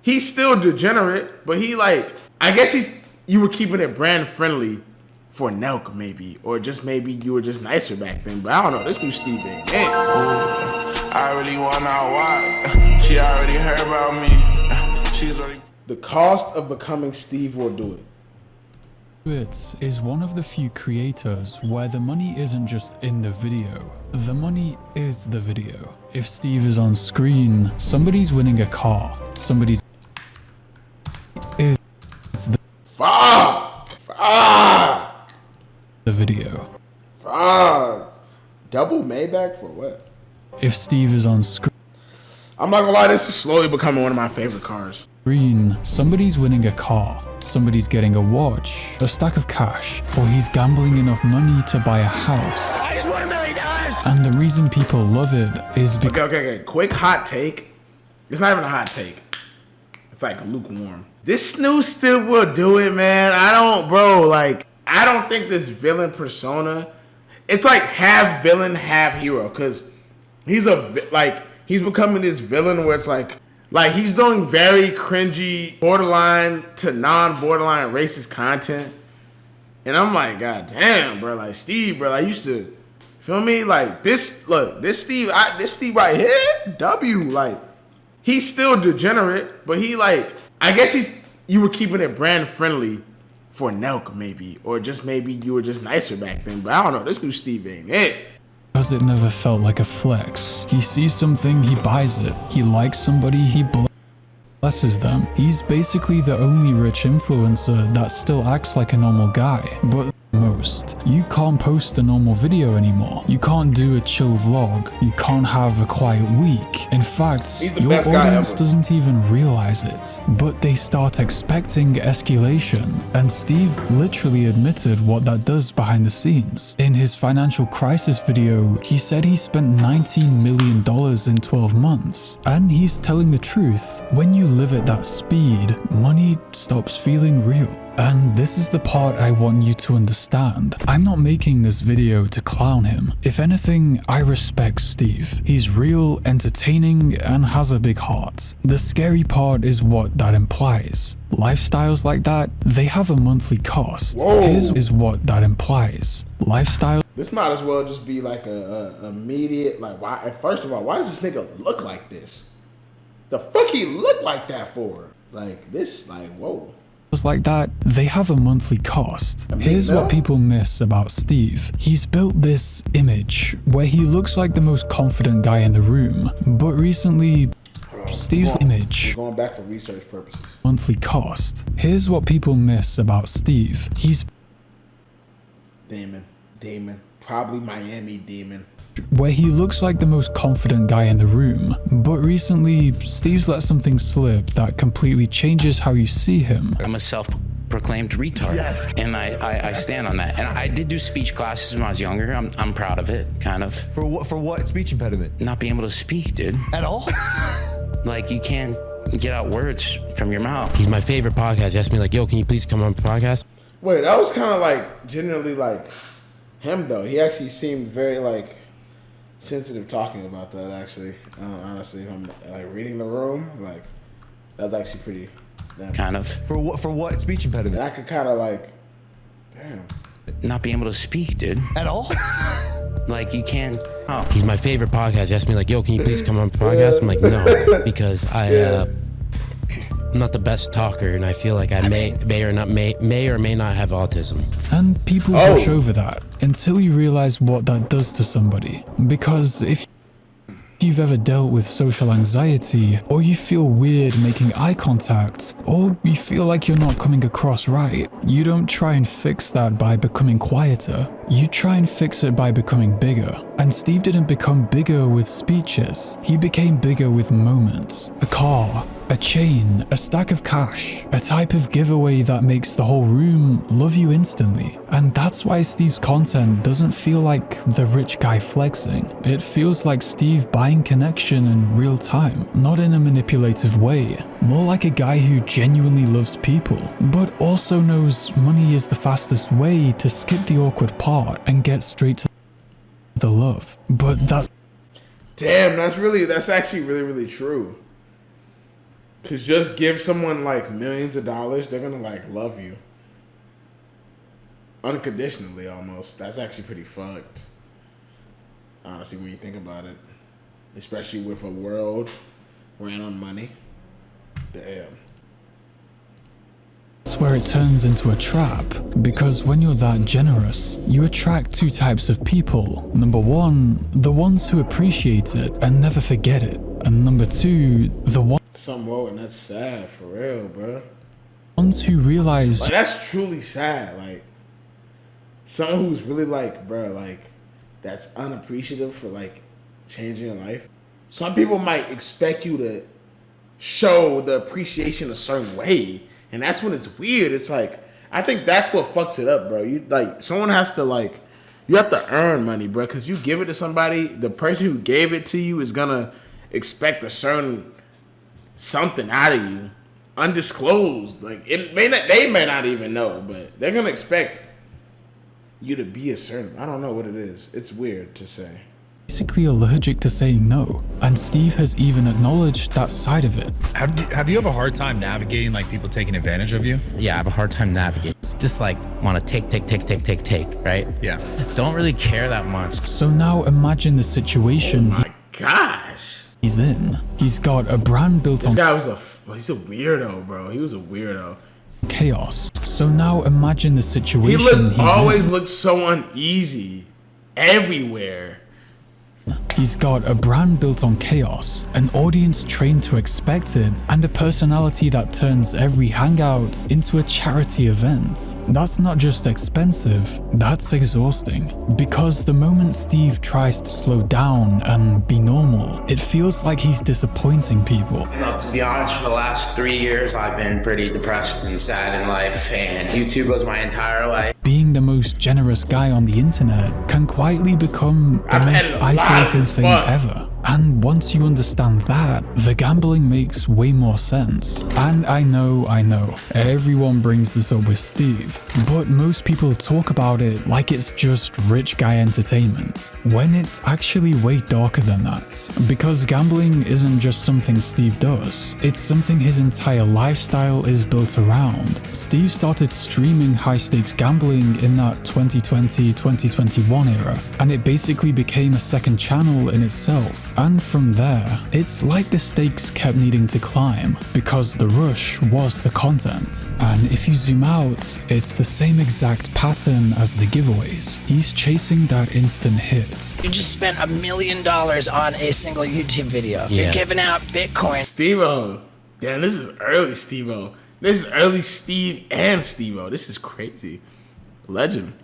He's still degenerate, but he like, I guess you were keeping it brand friendly for Nelk maybe, or just maybe you were just nicer back then. But I don't know, this new Steve ain't it. I really wanna why. She already heard about me. She's already. The cost of becoming SteveWillDoIt. It is one of the few creators where the money isn't just in the video. The money is the video. If Steve is on screen, somebody's winning a car. Somebody's is the the video. Double Maybach for what? If Steve is on screen, I'm not gonna lie, this is slowly becoming one of my favorite cars. Somebody's winning a car. Somebody's getting a watch, a stack of cash, or he's gambling enough money to buy a house. I just won $1 million! And the reason people love it is because... Okay. Quick hot take. It's not even a hot take. It's like lukewarm. This new SteveWillDoIt, man. I don't think this villain persona, it's like half villain, half hero. Cause he's becoming this villain where it's like he's doing very cringy, borderline to non-borderline racist content. And I'm like, God damn, bro. Like, Steve, bro, I used to, feel me? Like, this Steve right here, like, he's still degenerate, but he like, I guess you were keeping it brand friendly for Nelk maybe, or just maybe you were just nicer back then. But I don't know, this new Steve ain't it. Because it never felt like a flex. He sees something, he buys it. He likes somebody, he blesses them. He's basically the only rich influencer that still acts like a normal guy. But most, you can't post a normal video anymore. You can't do a chill vlog. You can't have a quiet week. In fact, your audience doesn't even realize it. But they start expecting escalation. And Steve literally admitted what that does behind the scenes. In his financial crisis video, he said he spent $19 million in 12 months. And he's telling the truth. When you live at that speed, money stops feeling real. And this is the part I want you to understand. I'm not making this video to clown him. If anything, I respect Steve. He's real, entertaining, and has a big heart. The scary part is what that implies. Lifestyles like that, they have a monthly cost. Here's is what that implies. Lifestyle. This might as well just be like a immediate, like, why? First of all, why does this nigga look like this? The fuck he look like that for? Like, this, like, whoa. Like that, they have a monthly cost. Here's what people miss about Steve. He's built this image where he looks like the most confident guy in the room, but recently, Steve's image, we're going back for research purposes, monthly cost. Here's what people miss about Steve. He's Damon, probably Miami Demon. Where he looks like the most confident guy in the room, but recently, Steve's let something slip that completely changes how you see him. I'm a self-proclaimed retard, yes. And I stand on that. And I did do speech classes when I was younger. I'm proud of it, kind of. For what speech impediment? Not being able to speak, dude. At all? Like, you can't get out words from your mouth. He's my favorite podcast. He asked me like, yo, can you please come on the podcast? Wait, that was kind of like generally like him though. He actually seemed very like sensitive talking about that, actually. Honestly, if I'm like reading the room, like that's actually pretty kind of. For what speech impediment? And I could kind of like, damn. Not being able to speak, dude. At all? Like, you can't. Oh. He's my favorite podcast. He asked me like, yo, can you please come on the podcast? I'm like, no, because I'm not the best talker, and I feel like I may or may not have autism. And people brush over that until you realize what that does to somebody. Because if you've ever dealt with social anxiety, or you feel weird making eye contact, or you feel like you're not coming across right, you don't try and fix that by becoming quieter. You try and fix it by becoming bigger. And Steve didn't become bigger with speeches. He became bigger with moments. A car, a chain, a stack of cash, a type of giveaway that makes the whole room love you instantly. And that's why Steve's content doesn't feel like the rich guy flexing. It feels like Steve buying connection in real time, not in a manipulative way. More like a guy who genuinely loves people, but also knows money is the fastest way to skip the awkward part and get straight to the love. But that's... Damn, that's actually really, really true. Cause just give someone like millions of dollars, they're gonna like love you unconditionally almost. That's actually pretty fucked. Honestly, when you think about it, especially with a world ran on money. Damn. That's where it turns into a trap, because when you're that generous, you attract two types of people. Number one, the ones who appreciate it and never forget it. And number two, the Something wrong, and that's sad for real, bro. ones who realize Like, that's truly sad. Like, someone who's really like, bro, like, that's unappreciative for like changing your life. Some people might expect you to show the appreciation a certain way, and that's when it's weird. It's like, I think that's what fucks it up, bro. You like, someone has to like, you have to earn money, bro, because you give it to somebody, the person who gave it to you is gonna expect a certain something out of you, undisclosed. Like, it may not, they may not even know, but they're gonna expect you to be a certain, I don't know what it is. It's weird to say. basically allergic to saying no, and Steve has even acknowledged that side of it. Have you have a hard time navigating like people taking advantage of you? Yeah, I have a hard time navigating. Just like want to take, right? Yeah. Don't really care that much. So now imagine the situation My gosh. he's in. He's got a brand built This on guy was he's a weirdo, bro. He was a weirdo. chaos. So now imagine the He situation he's always in. looked so uneasy everywhere. He's got a brand built on chaos, an audience trained to expect it, and a personality that turns every hangout into a charity event. That's not just expensive, that's exhausting. Because the moment Steve tries to slow down and be normal, it feels like he's disappointing people. You know, to be honest, for the last 3 years, I've been pretty depressed and sad in life, and YouTube was my entire life. Being the most generous guy on the internet can quietly become the I've had most a lot isolating of thing fun. ever. And once you understand that, the gambling makes way more sense. And I know, everyone brings this up with Steve, but most people talk about it like it's just rich guy entertainment, when it's actually way darker than that. Because gambling isn't just something Steve does, it's something his entire lifestyle is built around. Steve started streaming high-stakes gambling in that 2020-2021 era, and it basically became a second channel in itself. And from there, it's like the stakes kept needing to climb, because the rush was the content. And if you zoom out, it's the same exact pattern as the giveaways. He's chasing that instant hit. You just spent $1 million on a single YouTube video. Yeah. You're giving out Bitcoin. Steve-O. Damn, this is early Steve-O. This is early Steve and Steve-O. This is crazy. Legend.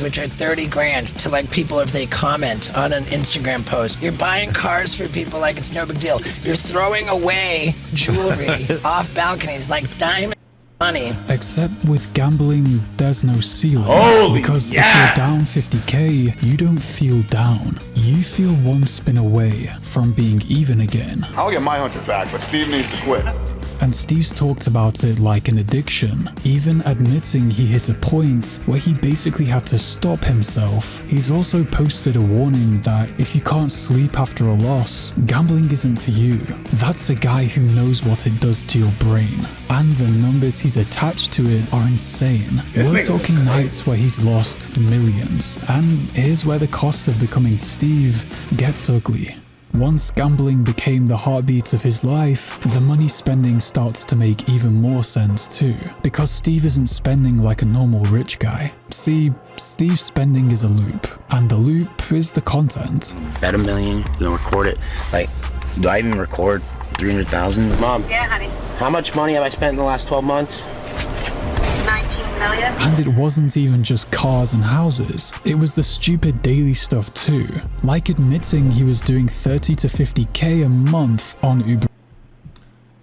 Which are 30 grand to like people if they comment on an Instagram post. You're buying cars for people like it's no big deal. You're throwing away jewelry off balconies like diamond money. Except with gambling, there's no ceiling. Holy because yeah. if you're down 50k, you don't feel down. You feel one spin away from being even again. I'll get my 100 back, but Steve needs to quit. And Steve's talked about it like an addiction, even admitting he hit a point where he basically had to stop himself. He's also posted a warning that if you can't sleep after a loss, gambling isn't for you. That's a guy who knows what it does to your brain. And the numbers he's attached to it are insane. We're talking nights where he's lost millions. And here's where the cost of becoming Steve gets ugly. Once gambling became the heartbeat of his life, the money spending starts to make even more sense too, because Steve isn't spending like a normal rich guy. See, Steve's spending is a loop, and the loop is the content. Bet $1 million, you gonna record it. Like, do I even record 300,000? Mom. Yeah, honey. How much money have I spent in the last 12 months? 19 million. And it wasn't even just cars and houses, it was the stupid daily stuff too, like admitting he was doing 30 to 50k a month on Uber.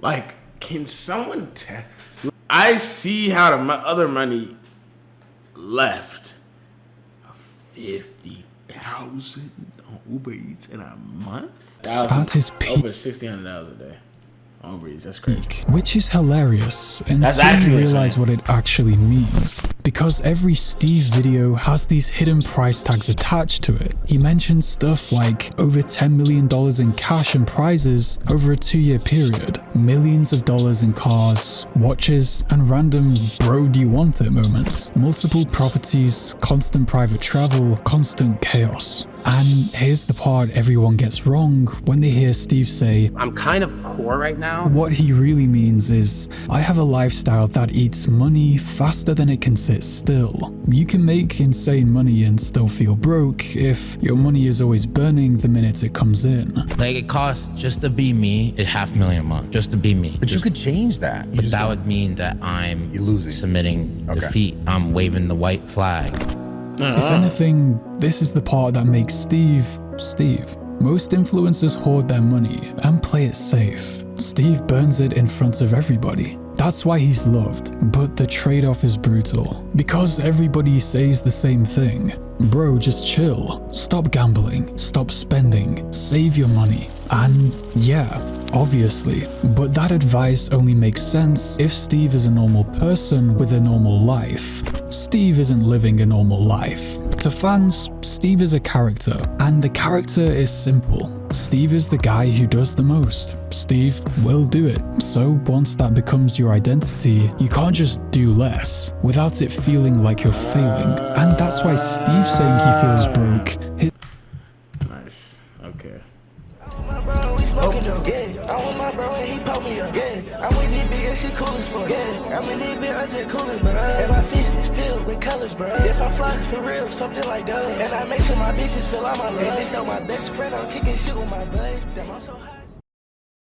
Like, can someone tell? I see how the other money left. 50,000 on Uber Eats in a month? At his peak. Over $1,600 a day. Ovaries, that's crazy. Which is hilarious That's until actually you realize insane. what it actually means. Because every Steve video has these hidden price tags attached to it. He mentions stuff like over $10 million in cash and prizes over a 2-year period, millions of dollars in cars, watches, and random bro do you want it moments, multiple properties, constant private travel, constant chaos. And here's the part everyone gets wrong when they hear Steve say, I'm kind of poor right now. what he really means is, I have a lifestyle that eats money faster than it can sit still. You can make insane money and still feel broke if your money is always burning the minute it comes in. Like it costs just to be me $500,000 a month, just to be me. But you could change that. But that would mean that you're losing, submitting defeat. I'm waving the white flag. If anything, this is the part that makes Steve, Steve. Most influencers hoard their money and play it safe. Steve burns it in front of everybody. That's why he's loved, but the trade-off is brutal. Because everybody says the same thing. Bro, just chill. Stop gambling. Stop spending. Save your money. And yeah, obviously. But that advice only makes sense if Steve is a normal person with a normal life. Steve isn't living a normal life. To fans, Steve is a character, and the character is simple. Steve is the guy who does the most. Steve will do it. So once that becomes your identity, you can't just do less without it feeling like you're failing. And that's why Steve saying he feels broke. Nice. Okay. Smoking though, yeah. I want my bro and he poke me up, yeah. I'm with this big and she cool as fuck, yeah. I'm with this big, I just coolin', bro. And my face is filled with colors, bro. Yes, I'm fly for real, something like that. And I make sure my bitches feel all my love. And this though my best friend, I'm kicking shit with my bud. Damn, I'm so high.